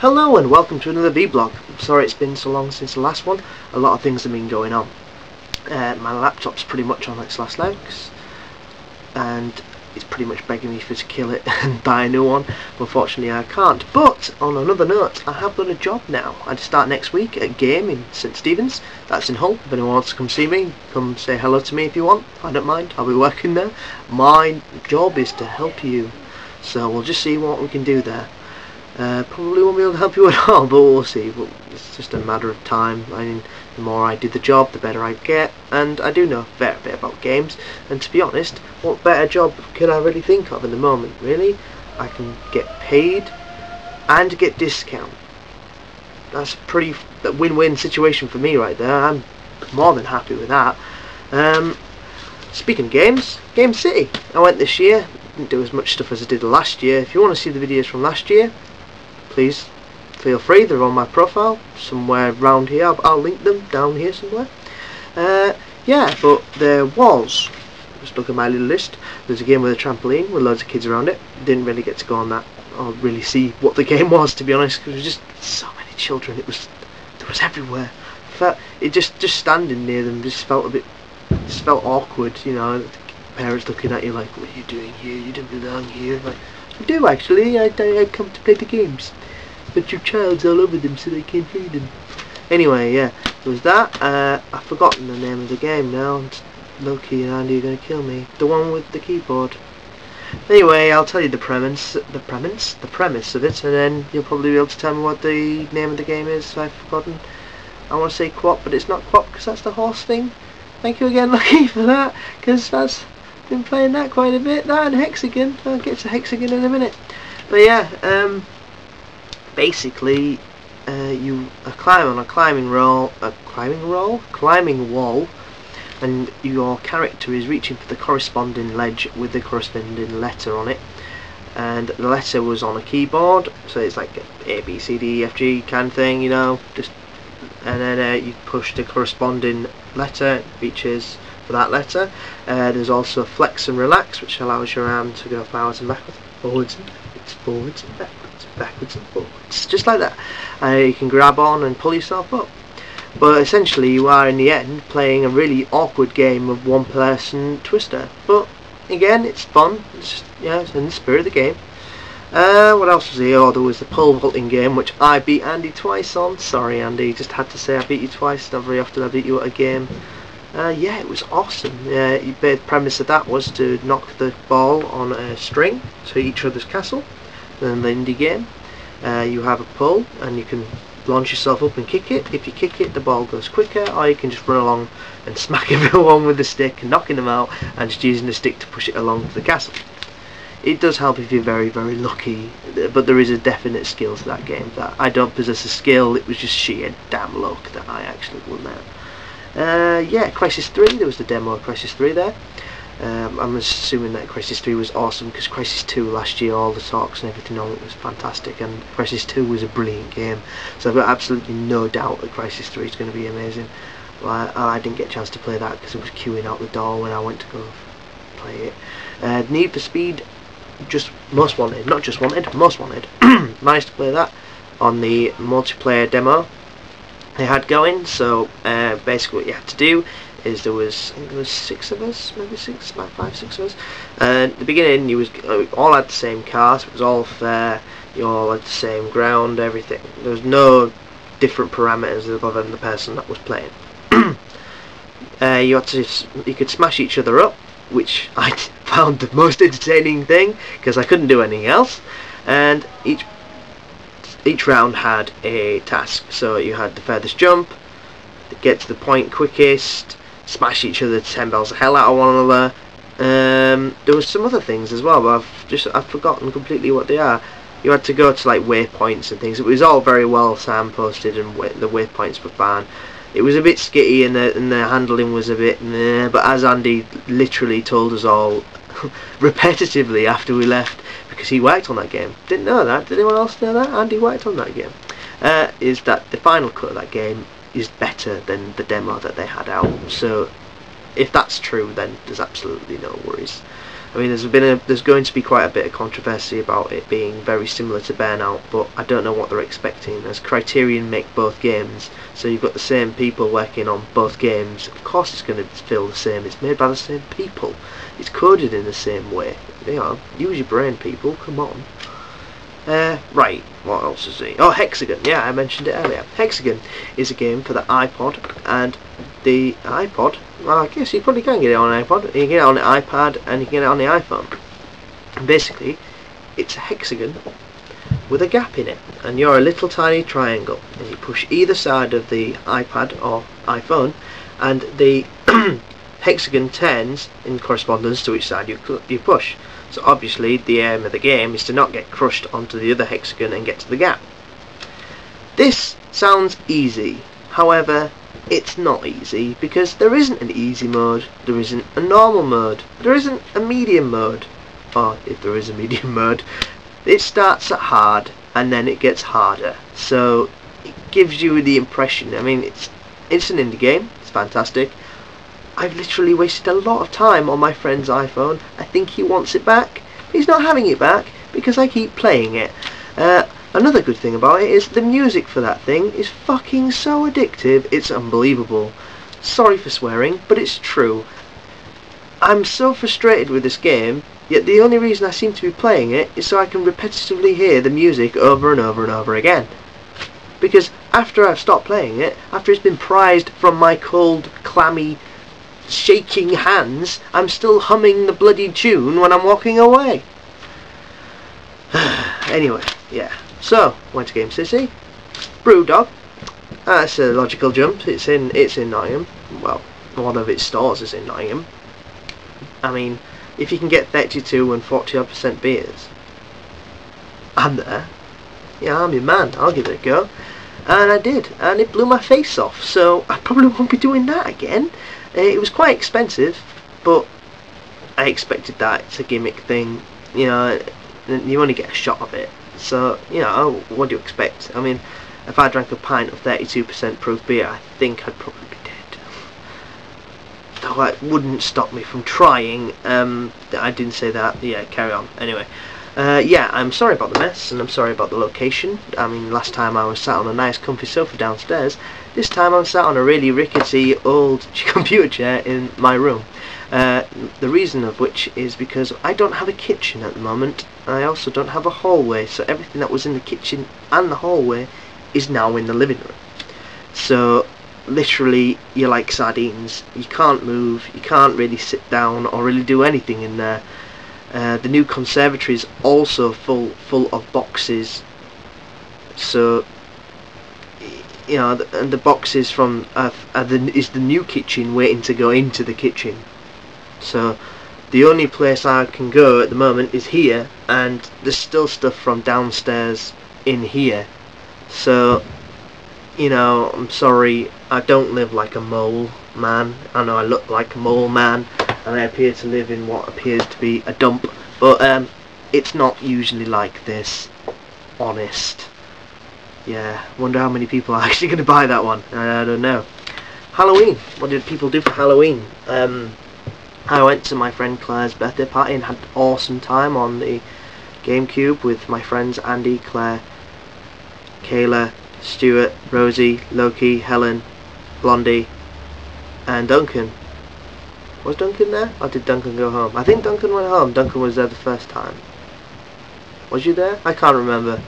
Hello and welcome to another Vblog. Sorry it's been so long since the last one. A lot of things have been going on. My laptop's pretty much on its last legs and it's pretty much begging me to kill it and buy a new one. Unfortunately I can't. But on another note, I have got a job now. I start next week at a game in St Stephen's. That's in Hull. If anyone wants to come see me, come say hello to me if you want. I don't mind. I'll be working there. My job is to help you. So we'll just see what we can do there. Probably won't be able to help you at all, but we'll see. But it's just a matter of time. I mean, the more I do the job, the better I get, and I do know a fair bit about games. And to be honest, what better job can I really think of in the moment? Really, I can get paid and get discount. That's a pretty win-win situation for me right there. I'm more than happy with that. Speaking of games, Game City. I went this year. Didn't do as much stuff as I did last year. If you want to see the videos from last year, please feel free. They're on my profile somewhere around here. I'll link them down here somewhere. Yeah, but there was, just look at my little list, there's a game with a trampoline with loads of kids around it. Didn't really get to go on that or really see what the game was, to be honest, because there was just so many children. There was everywhere. It just standing near them just felt awkward, you know. Parents looking at you like, what are you doing here? You don't belong here. Like, I do actually. I come to play the games, but your child's all over them, so they can't play them. Anyway, yeah, there was that. I've forgotten the name of the game now. Loki and Andy are gonna kill me. The one with the keyboard. Anyway, I'll tell you the premise of it, and then you'll probably be able to tell me what the name of the game is. I've forgotten. I want to say Quap, but it's not Quap because that's the horse thing. Thank you again, Lucky, for that, because that's been playing that quite a bit. That and Hexagon. I'll get to Hexagon in a minute. But yeah, basically, you climb on a climbing wall, and your character is reaching for the corresponding ledge with the corresponding letter on it. And the letter was on a keyboard, so it's like A, B, C, D, E, F, G kind of thing, you know. And then you push the corresponding letter. It reaches for that letter. There's also flex and relax, which allows your arm to go forwards and backwards, forwards and backwards, backwards and forwards, just like that. You can grab on and pull yourself up. But essentially, you are in the end playing a really awkward game of one-person Twister. But again, it's fun. It's just, yeah, it's in the spirit of the game. What else was here? Oh, there was the pole vaulting game, which I beat Andy twice on. Sorry, Andy, just had to say I beat you twice. Not very often I beat you at a game. Yeah, it was awesome. The premise of that was to knock the ball on a string to each other's castle. Then the indie game, you have a pole and you can launch yourself up and kick it. If you kick it, the ball goes quicker, or you can just run along and smack everyone with the stick, knocking them out, and just using the stick to push it along to the castle. It does help if you're very, very lucky, but there is a definite skill to that game. That I don't possess a skill, it was just sheer damn luck that I actually won that. Yeah, Crisis 3, there was the demo of Crisis 3 there. I'm assuming that Crisis 3 was awesome, because Crisis 2 last year, all the talks and everything on it was fantastic, and Crisis 2 was a brilliant game, so I've got absolutely no doubt that Crisis 3 is going to be amazing. Well, I didn't get a chance to play that because it was queuing out the door when I went to go play it. Need for Speed Most Wanted, not just Wanted, Most Wanted. Managed to play that on the multiplayer demo they had going. So basically what you had to do is there was 6 of us, maybe 6, about 5, 6 of us. At the beginning you all had the same car, so it was all fair. You all had the same ground, everything. There was no different parameters other than the person that was playing. You could smash each other up, which I found the most entertaining thing because I couldn't do anything else. And each round had a task. So you had the furthest jump, get to the point quickest, smash each other to 10 bells the hell out of one another. There was some other things as well, but I've forgotten completely what they are. You had to go to like waypoints and things. It was all very well signposted, and the waypoints were fine. It was a bit skitty and the handling was a bit meh, but as Andy literally told us all repetitively after we left, because he worked on that game. Didn't know that. Did anyone else know that? Andy worked on that game. Is that the final cut of that game is better than the demo that they had out. So if that's true, then there's absolutely no worries. I mean, there's going to be quite a bit of controversy about it being very similar to Burnout, but I don't know what they're expecting, as Criterion make both games, so you've got the same people working on both games. Of course it's going to feel the same. It's made by the same people. It's coded in the same way. You know, use your brain, people. Come on. Right, what else is it? Oh, Hexagon. Yeah, I mentioned it earlier. Hexagon is a game for the iPod, and the iPod, well, I guess you probably can get it on an iPod. You can get it on the iPad, and you can get it on the iPhone. And basically, it's a hexagon with a gap in it, and you're a little tiny triangle, and you push either side of the iPad or iPhone, and the hexagon turns in correspondence to which side you push. So obviously the aim of the game is to not get crushed onto the other hexagon and get to the gap. This sounds easy, however it's not easy, because there isn't an easy mode, there isn't a normal mode, there isn't a medium mode, or if there is a medium mode, it starts at hard and then it gets harder, so it gives you the impression, I mean, it's an indie game, it's fantastic. I've literally wasted a lot of time on my friend's iPhone. I think he wants it back. He's not having it back because I keep playing it. Another good thing about it is the music for that thing is fucking so addictive, it's unbelievable. Sorry for swearing, but it's true. I'm so frustrated with this game, yet the only reason I seem to be playing it is so I can repetitively hear the music over and over and over again. Because after I've stopped playing it, after it's been prized from my cold, clammy, shaking hands, I'm still humming the bloody tune when I'm walking away. Anyway, yeah. So, went to Game City. Brewdog. That's a logical jump. It's in Nottingham. Well, one of its stores is in Nottingham. I mean, if you can get 32 and 40% beers, I'm there. Yeah, I'm your man. I'll give it a go. And I did, and it blew my face off. So I probably won't be doing that again. It was quite expensive, but I expected that. It's a gimmick thing, you know, you only get a shot of it. So, you know, what do you expect? I mean, if I drank a pint of 32% proof beer, I think I'd probably be dead. Though that wouldn't stop me from trying. I didn't say that. Yeah, carry on. Anyway. Yeah, I'm sorry about the mess, and I'm sorry about the location. I mean, last time I was sat on a nice comfy sofa downstairs. This time I'm sat on a really rickety old computer chair in my room. The reason of which is because I don't have a kitchen at the moment. I also don't have a hallway, so everything that was in the kitchen and the hallway is now in the living room. So literally you're like sardines. You can't move, you can't really sit down or really do anything in there. The new conservatory is also full of boxes, so you know, and the boxes from is the new kitchen waiting to go into the kitchen. So the only place I can go at the moment is here, and there's still stuff from downstairs in here. So, you know, I'm sorry, I don't live like a mole man. I know I look like a mole man, and I appear to live in what appears to be a dump, but it's not usually like this, honest. Yeah, wonder how many people are actually going to buy that one. I don't know. Halloween, what did people do for Halloween? I went to my friend Claire's birthday party and had an awesome time on the GameCube with my friends Andy, Claire, Kayla, Stuart, Rosie, Loki, Helen, Blondie, and Duncan. Was Duncan there? Or did Duncan go home? I think Duncan went home. Duncan was there the first time. Was you there? I can't remember.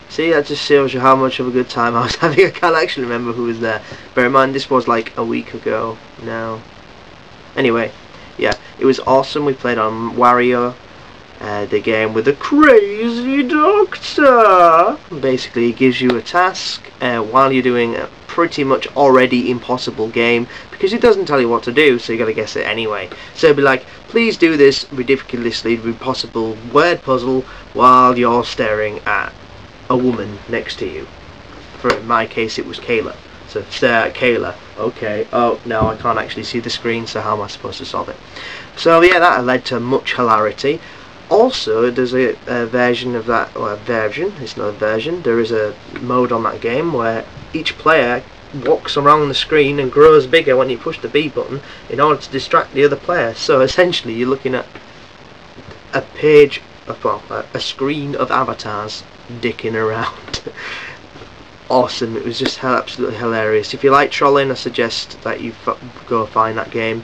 See, that just shows you how much of a good time I was having. I can't actually remember who was there. Bear in mind, this was like a week ago now. Anyway, yeah, it was awesome. We played on Wario, the game with the crazy doctor. Basically, it gives you a task while you're doing a pretty much already impossible game, because it doesn't tell you what to do, so you gotta guess it anyway. So it'd be like, please do this ridiculously impossible word puzzle while you're staring at a woman next to you. For in my case, it was Kayla. So stare at Kayla. Okay. Oh no, I can't actually see the screen. So how am I supposed to solve it? So yeah, that led to much hilarity. Also, there's a version of that, or a version. It's not a version. There is a mode on that game where each player walks around the screen and grows bigger when you push the B button in order to distract the other player. So essentially you're looking at a page of, well, a screen of avatars dicking around. Awesome. It was just absolutely hilarious. If you like trolling, I suggest that you go find that game.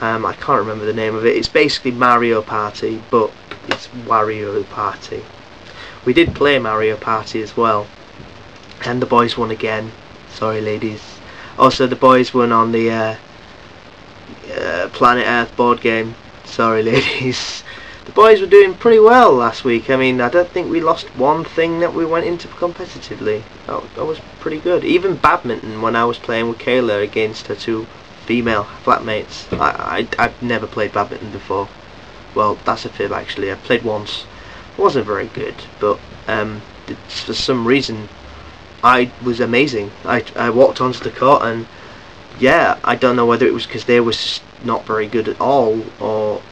I can't remember the name of it. It's basically Mario Party, but it's Wario Party. We did play Mario Party as well, and the boys won again. Sorry, ladies. Also, the boys won on the Planet Earth board game. Sorry, ladies. The boys were doing pretty well last week. I mean, I don't think we lost one thing that we went into competitively. That was pretty good. Even badminton, when I was playing with Kayla against her two female flatmates. I've never played badminton before. Well, that's a fib actually. I played once. It wasn't very good, but for some reason I was amazing. I walked onto the court and yeah, I don't know whether it was because they were just not very good at all, or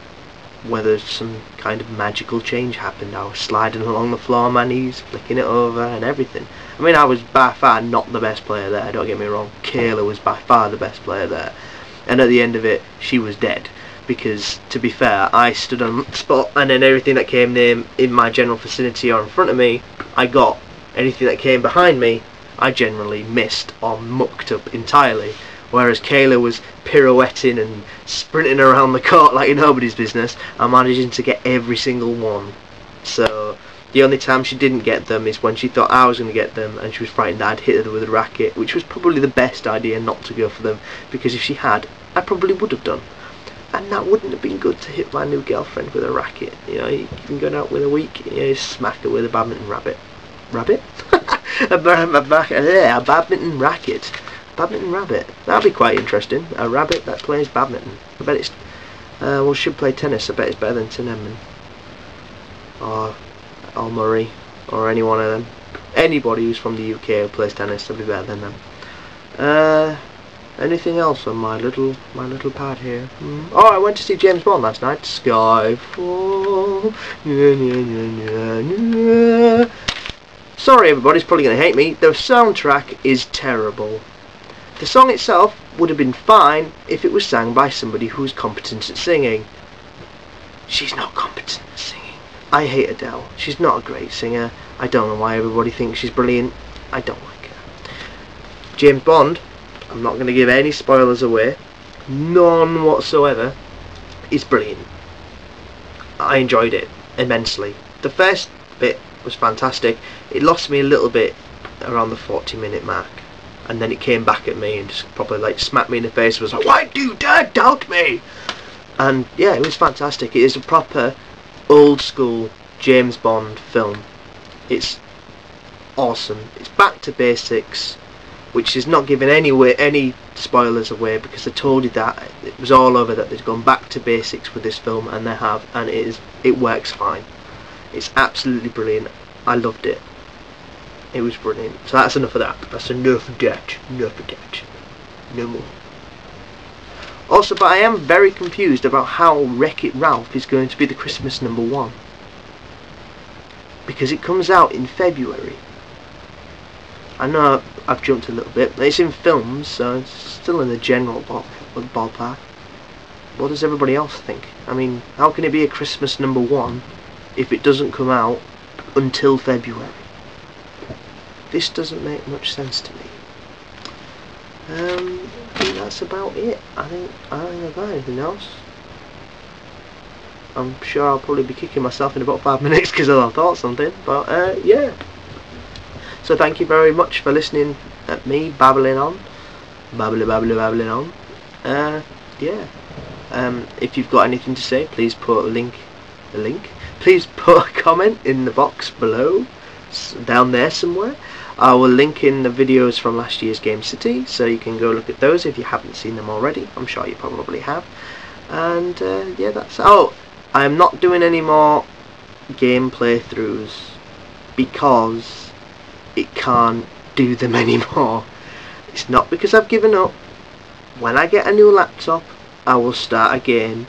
whether some kind of magical change happened. I was sliding along the floor, my knees, flicking it over and everything. I mean, I was by far not the best player there, don't get me wrong. Kayla was by far the best player there. And at the end of it, she was dead. Because, to be fair, I stood on the spot and then everything that came in my general vicinity or in front of me, I got. Anything that came behind me, I generally missed or mucked up entirely. Whereas Kayla was pirouetting and sprinting around the court like nobody's business, and managing to get every single one. So the only time she didn't get them is when she thought I was going to get them and she was frightened that I'd hit her with a racket, which was probably the best idea not to go for them, because if she had, I probably would have done. And that wouldn't have been good to hit my new girlfriend with a racket. You know, you've been going out with a week, you smack her with a badminton rabbit. Rabbit? a badminton racket. Badminton rabbit. That'd be quite interesting. A rabbit that plays badminton. I bet it's... well, should play tennis. I bet it's better than Tin Edmund. Or Murray. Or any one of them. Anybody who's from the UK who plays tennis will be better than them. Anything else on my little pad here? Oh, I went to see James Bond last night. Skyfall. Sorry, everybody's probably going to hate me. The soundtrack is terrible. The song itself would have been fine if it was sang by somebody who's competent at singing. She's not competent at singing. I hate Adele. She's not a great singer. I don't know why everybody thinks she's brilliant. I don't like her. James Bond, I'm not going to give any spoilers away, none whatsoever, is brilliant. I enjoyed it immensely. The first bit was fantastic. It lost me a little bit around the 40-minute mark, and then it came back at me and just probably like smacked me in the face. It was like, why do you dare doubt me? And yeah, it was fantastic. It is a proper old school James Bond film. It's awesome. It's back to basics, which is not giving any spoilers away, because I told you that it was all over that they've gone back to basics with this film, and they have, and it works fine. It's absolutely brilliant. I loved it. It was brilliant. So that's enough of that. That's enough of that. Enough of that. No more. Also, but I am very confused about how Wreck-It Ralph is going to be the Christmas #1. Because it comes out in February. I know I've jumped a little bit, but it's in films, so it's still in the general ballpark. What does everybody else think? I mean, how can it be a Christmas #1 if it doesn't come out until February? This doesn't make much sense to me. I think that's about it. I don't think I've got anything else. I'm sure I'll probably be kicking myself in about 5 minutes because I thought something, but yeah. So thank you very much for listening at me babbling on. Babbling on. Yeah. If you've got anything to say, please put please put a comment in the box below, down there somewhere. I will link in the videos from last year's Game City, so you can go look at those if you haven't seen them already. I'm sure you probably have. And yeah, that's... Oh, I'm not doing any more game playthroughs because it can't do them anymore. It's not because I've given up. When I get a new laptop, I will start again,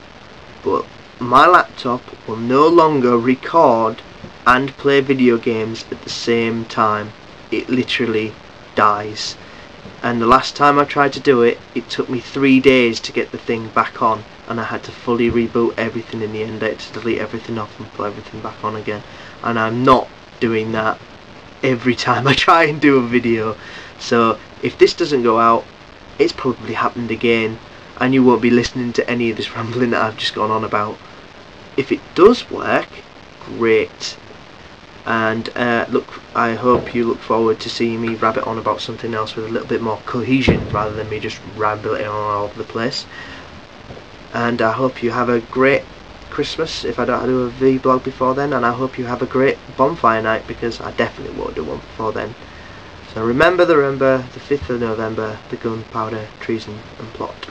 but my laptop will no longer record and play video games at the same time. It literally dies. and the last time I tried to do it, it took me 3 days to get the thing back on, and I had to fully reboot everything in the end. I had to delete everything off and put everything back on again, and I'm not doing that every time I try and do a video. So if this doesn't go out, it's probably happened again, and you won't be listening to any of this rambling that I've just gone on about. If it does work, great. And look, I hope you look forward to seeing me rabbit on about something else with a little bit more cohesion rather than me just rambling on all over the place. And I hope you have a great Christmas if I don't do a vlog before then, and I hope you have a great bonfire night, because I definitely won't do one before then. So remember the 5th of November, the gunpowder treason and plot.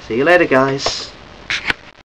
See you later, guys.